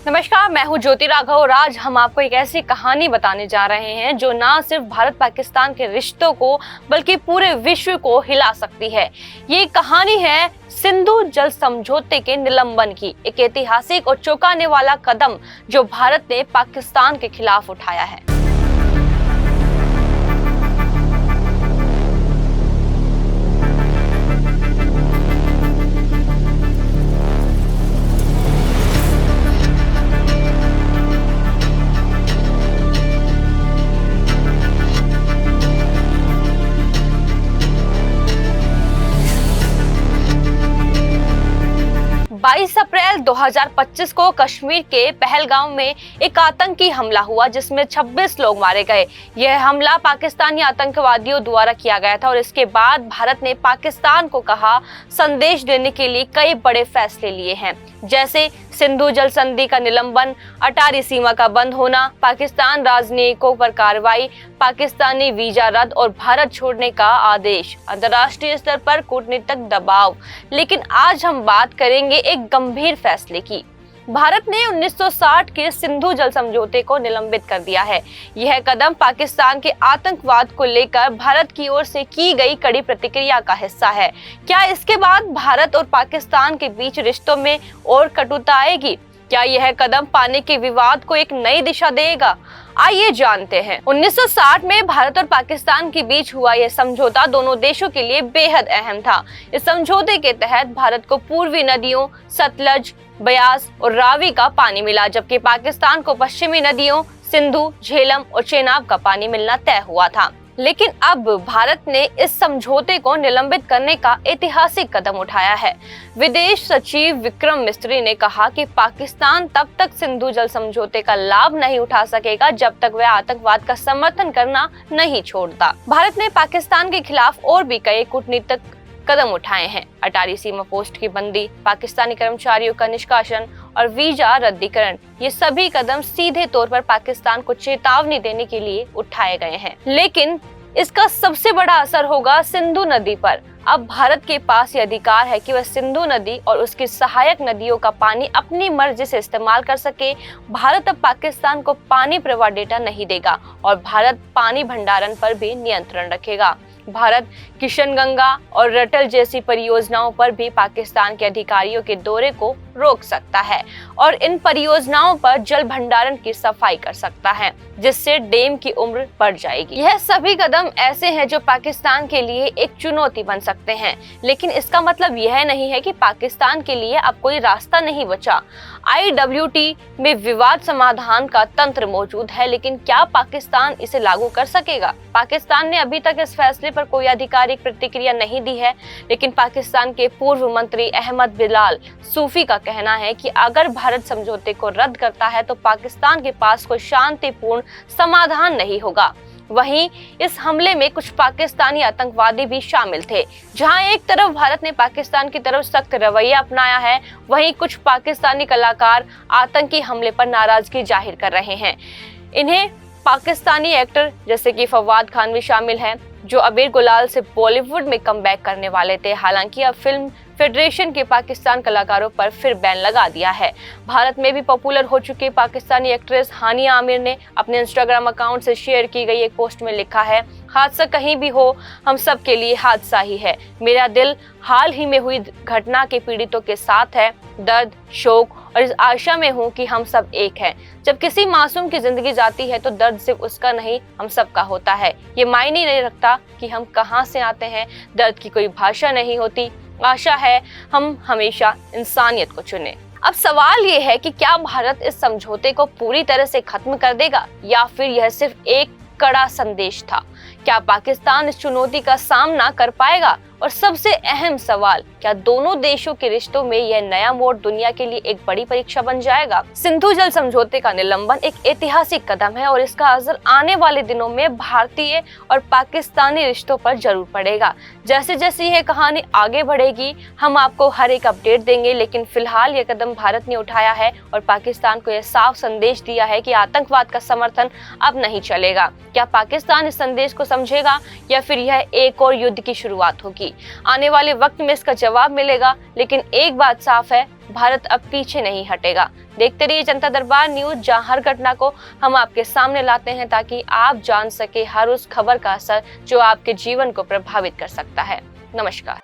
नमस्कार, मैं हूँ ज्योति राघव और आज हम आपको एक ऐसी कहानी बताने जा रहे हैं जो ना सिर्फ भारत पाकिस्तान के रिश्तों को बल्कि पूरे विश्व को हिला सकती है। ये कहानी है सिंधु जल समझौते के निलंबन की, एक ऐतिहासिक और चौंकाने वाला कदम जो भारत ने पाकिस्तान के खिलाफ उठाया है। 22 अप्रैल 2025 को कश्मीर के पहलगाम में एक आतंकी हमला हुआ जिसमें 26 लोग मारे गए। यह हमला पाकिस्तानी आतंकवादियों द्वारा किया गया था और इसके बाद भारत ने पाकिस्तान को कहा संदेश देने के लिए कई बड़े फैसले लिए हैं, जैसे सिंधु जल संधि का निलंबन, अटारी सीमा का बंद होना, पाकिस्तान राजनयिकों पर कार्रवाई, पाकिस्तानी वीजा रद्द और भारत छोड़ने का आदेश, अंतर्राष्ट्रीय स्तर पर कूटनीतिक दबाव। लेकिन आज हम बात करेंगे एक गंभीर फैसले की। भारत ने 1960 के सिंधु जल समझौते को निलंबित कर दिया है। यह कदम पाकिस्तान के आतंकवाद को लेकर भारत की ओर से की गई कड़ी प्रतिक्रिया का हिस्सा है। क्या इसके बाद भारत और पाकिस्तान के बीच रिश्तों में और कटुता आएगी? क्या यह कदम पानी के विवाद को एक नई दिशा देगा? आइए जानते हैं। 1960 में भारत और पाकिस्तान के बीच हुआ यह समझौता दोनों देशों के लिए बेहद अहम था। इस समझौते के तहत भारत को पूर्वी नदियों सतलज, ब्यास और रावी का पानी मिला, जबकि पाकिस्तान को पश्चिमी नदियों सिंधु, झेलम और चेनाब का पानी मिलना तय हुआ था। लेकिन अब भारत ने इस समझौते को निलंबित करने का ऐतिहासिक कदम उठाया है। विदेश सचिव विक्रम मिस्री ने कहा कि पाकिस्तान तब तक सिंधु जल समझौते का लाभ नहीं उठा सकेगा जब तक वह आतंकवाद का समर्थन करना नहीं छोड़ता। भारत ने पाकिस्तान के खिलाफ और भी कई कूटनीतिक कदम उठाए हैं। अटारी सीमा पोस्ट की बंदी, पाकिस्तानी कर्मचारियों का निष्कासन और वीजा रद्दीकरण, ये सभी कदम सीधे तौर पर पाकिस्तान को चेतावनी देने के लिए उठाए गए हैं। लेकिन इसका सबसे बड़ा असर होगा सिंधु नदी पर। अब भारत के पास ये अधिकार है कि वह सिंधु नदी और उसकी सहायक नदियों का पानी अपनी मर्जी से इस्तेमाल कर सके। भारत अब पाकिस्तान को पानी प्रवाह डेटा नहीं देगा और भारत पानी भंडारण पर भी नियंत्रण रखेगा। भारत किशनगंगा और रटल जैसी परियोजनाओं पर भी पाकिस्तान के अधिकारियों के दौरे को रोक सकता है और इन परियोजनाओं पर जल भंडारण की सफाई कर सकता है, जिससे डैम की उम्र बढ़ जाएगी। यह सभी कदम ऐसे हैं जो पाकिस्तान के लिए एक चुनौती बन सकते हैं, लेकिन इसका मतलब यह नहीं है कि पाकिस्तान के लिए अब कोई रास्ता नहीं बचा। IWT में विवाद समाधान का तंत्र मौजूद है, लेकिन क्या पाकिस्तान इसे लागू कर सकेगा? पाकिस्तान ने अभी तक इस फैसले पर कोई आधिकारिक प्रतिक्रिया नहीं दी है, लेकिन पाकिस्तान के पूर्व मंत्री अहमद बिलाल सूफी का कहना है कि अगर भारत समझौते को रद्द करता है तो पाकिस्तान के पास कोई शांतिपूर्ण समाधान नहीं होगा। वहीं इस हमले में कुछ पाकिस्तानी आतंकवादी भी शामिल थे। जहां एक तरफ भारत ने पाकिस्तान की तरफ सख्त रवैया अपनाया है, वहीं कुछ पाकिस्तानी कलाकार आतंकी हमले पर नाराजगी जाहिर कर रहे हैं। इन्हें पाकिस्तानी एक्टर जैसे कि फवाद खान भी शामिल हैं, जो अबीर गुलाल से बॉलीवुड में कमबैक करने वाले थे। हालांकि अब फिल्म फेडरेशन के पाकिस्तान कलाकारों पर फिर बैन लगा दिया है। भारत में भी पॉपुलर हो चुकी पाकिस्तानी एक्ट्रेस हानिया आमिर ने अपने इंस्टाग्राम अकाउंट से शेयर की गई एक पोस्ट में लिखा है, हादसा कहीं भी हो हम सब के लिए हादसा ही है। मेरा दिल हाल ही में हुई घटना के पीड़ितों के साथ है। दर्द, शोक और इस आशा में हूँ कि हम सब एक हैं। जब किसी मासूम की जिंदगी जाती है तो दर्द सिर्फ उसका नहीं हम सबका होता है। ये मायने नहीं रखता कि हम कहाँ से आते हैं। दर्द की कोई भाषा नहीं होती। आशा है हम हमेशा इंसानियत को चुने। अब सवाल ये है कि क्या भारत इस समझौते को पूरी तरह से खत्म कर देगा या फिर यह सिर्फ एक कड़ा संदेश था? क्या पाकिस्तान इस चुनौती का सामना कर पाएगा? और सबसे अहम सवाल, क्या दोनों देशों के रिश्तों में यह नया मोड़ दुनिया के लिए एक बड़ी परीक्षा बन जाएगा? सिंधु जल समझौते का निलंबन एक ऐतिहासिक कदम है और इसका असर आने वाले दिनों में भारतीय और पाकिस्तानी रिश्तों पर जरूर पड़ेगा। जैसे जैसे यह कहानी आगे बढ़ेगी हम आपको हर एक अपडेट देंगे, लेकिन फिलहाल यह कदम भारत ने उठाया है और पाकिस्तान को यह साफ संदेश दिया है कि आतंकवाद का समर्थन अब नहीं चलेगा। क्या पाकिस्तान इस संदेश को समझेगा या फिर यह एक और युद्ध की शुरुआत होगी? आने वाले वक्त में इसका जवाब मिलेगा, लेकिन एक बात साफ है, भारत अब पीछे नहीं हटेगा। देखते रहिए जनता दरबार न्यूज, जहां हर घटना को हम आपके सामने लाते हैं ताकि आप जान सके हर उस खबर का असर जो आपके जीवन को प्रभावित कर सकता है। नमस्कार।